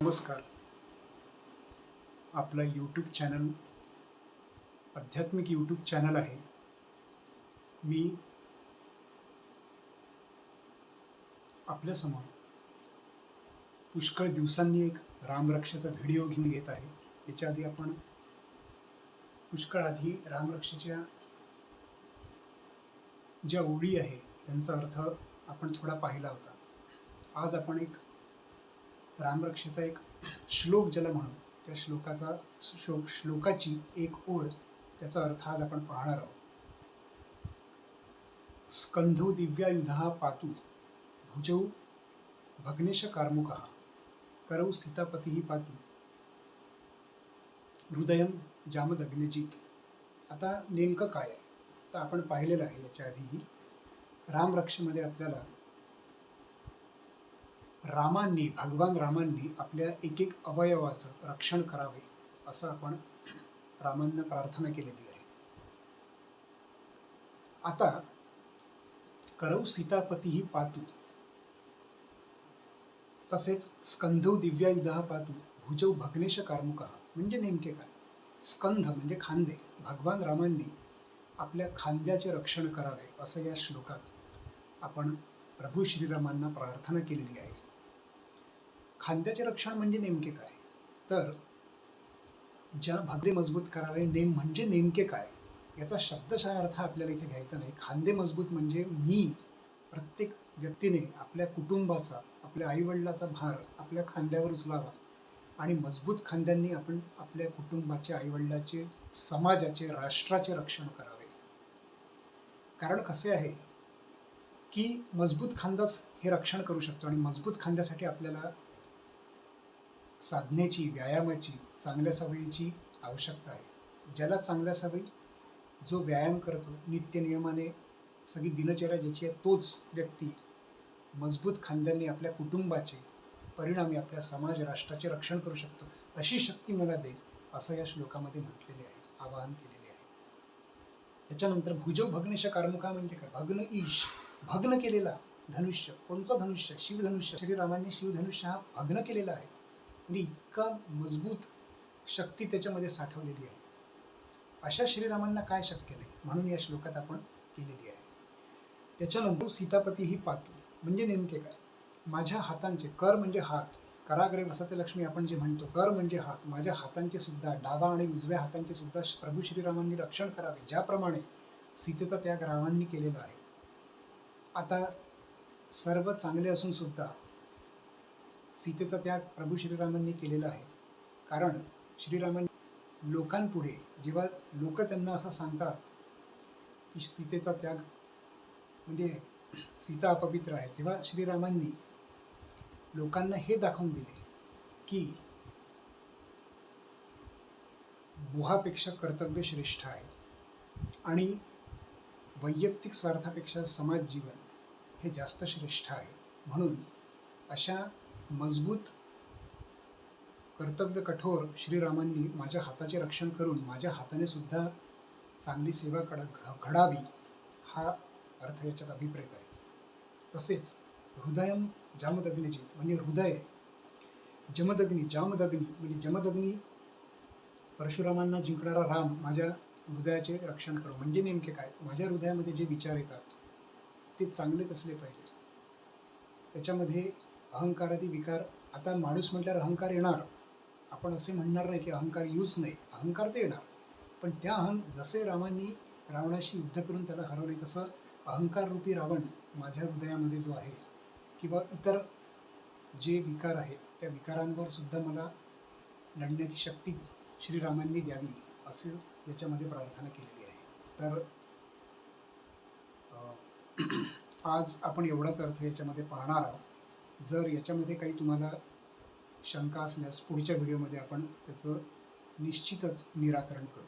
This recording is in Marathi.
नमस्कार. आपला यूट्यूब चॅनल आध्यात्मिक यूट्यूब चॅनल आहे. मी आपल्यासमोर पुष्कळ दिवसांनी एक रामरक्षेचा व्हिडिओ घेऊन येत आहे. याच्या आधी आपण पुष्कळ आधी रामरक्षेच्या ज्या ओळी आहे त्यांचा अर्थ आपण थोडा पाहिला होता. आज आपण एक रामरक्षेचा एक श्लोक ज्याला म्हणू त्या श्लोकाची एक ओळ त्याचा अर्थ आज आपण पाहणार आहोत. स्कंधो दिव्यायुधा पातु भुजौ भग्नेश कार्मुकः करौ सीतापती पातु हृदयम जामदग्निजित. आता नेमकं काय आहे तर आपण पाहिलेलं आहे याच्या आधीही. रामरक्षेमध्ये आपल्याला भगवान रामांनी आपल्या एक एक अवयवाचं रक्षण करावे असं आपण रामांना प्रार्थना केलेली आहे. आता करौ सीतापती पातु, तसेच स्कंधौ दिव्यायुधा पातु भुजौ भग्नेश कार्मुकः म्हणजे नेमके काय? स्कंध म्हणजे खांदे. भगवान रामांनी आपल्या खांद्याचे रक्षण करावे असं या श्लोकात आपण प्रभू श्रीरामांना प्रार्थना केलेली आहे. खांद्याचे रक्षण म्हणजे नेमके काय? तर ज्या खांदे मजबूत करावे म्हणजे नेमके काय याचा शब्दशः अर्थ आपल्याला इथे घ्यायचा नाही. खांदे मजबूत म्हणजे प्रत्येक व्यक्तीने आपल्या कुटुंबाचा, आपल्या आईवडिलाचा भार आपल्या खांद्यावर उचलावा आणि मजबूत खांद्यांनी आपण आपल्या कुटुंबाचे, आईवडिलाचे, समाजाचे, राष्ट्राचे रक्षण करावे. कारण कसे आहे की मजबूत खांदाच हे रक्षण करू शकतो आणि मजबूत खांद्यासाठी आपल्याला साधनेची, व्यायामाची, चांगल्या सवयीची आवश्यकता आहे. ज्याला चांगल्या सवयी, जो व्यायाम करतो, नित्यनियमाने सगळी दिनचर्या ज्याची आहे, तोच व्यक्ती मजबूत खांद्यांनी आपल्या कुटुंबाचे, परिणामी आपल्या समाज, राष्ट्राचे रक्षण करू शकतो. अशी शक्ती मला दे असं या श्लोकामध्ये म्हटलेले आहे, आवाहन केलेले आहे. त्याच्यानंतर भुजौ भग्नेश कार्मुकः म्हणजे काय? भग्न ईश, भग्न केलेला धनुष्य. कोणचं धनुष्य? शिवधनुष्य. श्रीरामांनी शिवधनुष्य हा भग्न केलेला आहे. म्हणजे इतका मजबूत शक्ती त्याच्यामध्ये साठवलेली आहे. अशा श्रीरामांना काय शक्य नाही, म्हणून या श्लोकात आपण केलेली आहे. त्याच्यानंतर सीतापती ही पातू म्हणजे नेमके काय? माझ्या हातांचे, कर म्हणजे हात, कराग्रे वसते लक्ष्मी आपण जे म्हणतो, कर म्हणजे हात, माझ्या हातांचे सुद्धा, डावा आणि उजव्या हातांचे सुद्धा प्रभू श्रीरामांनी रक्षण करावे, ज्याप्रमाणे सीतेचा त्याग रामांनी केलेला आहे. आता सर्व चांगले असून सुद्धा सीतेचा त्याग प्रभू श्रीरामांनी केलेला आहे. कारण श्रीरामांनी लोकांपुढे, जेव्हा लोक त्यांना असं सांगतात की सीतेचा त्याग म्हणजे सीता अपवित्र आहे, तेव्हा श्रीरामांनी लोकांना हे दाखवून दिले की मोहापेक्षा कर्तव्य श्रेष्ठ आहे आणि वैयक्तिक स्वार्थापेक्षा समाज जीवन हे जास्त श्रेष्ठ आहे. म्हणून अशा मजबूत, कर्तव्य कठोर श्रीरामांनी माझ्या हाताचे रक्षण करून माझ्या हाताने सुद्धा चांगली सेवा घडावी हा अर्थ याच्यात अभिप्रेत आहे. तसेच हृदयम जामदग्नीजी म्हणजे हृदय, जामदग्नी म्हणजे जमदग्नी, परशुरामांना जिंकणारा राम माझ्या हृदयाचे रक्षण करो म्हणजे नेमके काय? माझ्या हृदयामध्ये जे विचार येतात ते चांगलेच असले पाहिजे. त्याच्यामध्ये अहंकारादी विकार, आता माणूस म्हटल्यावर अहंकार येणार, आपण असे म्हणणार नाही की अहंकार येऊच नाही, अहंकार ते येणार. पण त्या जसे रामांनी रावणाशी युद्ध करून त्याला हरवले, तसं अहंकार रूपी रावण माझ्या हृदयामध्ये जो आहे किंवा इतर जे विकार आहेत त्या विकारांवर सुद्धा मला लढण्याची शक्ती श्रीरामांनी द्यावी असे याच्यामध्ये प्रार्थना केलेली आहे. तर आज आपण एवढाच अर्थ याच्यामध्ये पाहणार आहोत. जर याच्यामध्ये काही तुम्हाला शंका असल्यास पुढच्या व्हिडिओमध्ये आपण त्याचं निश्चितच निराकरण करू.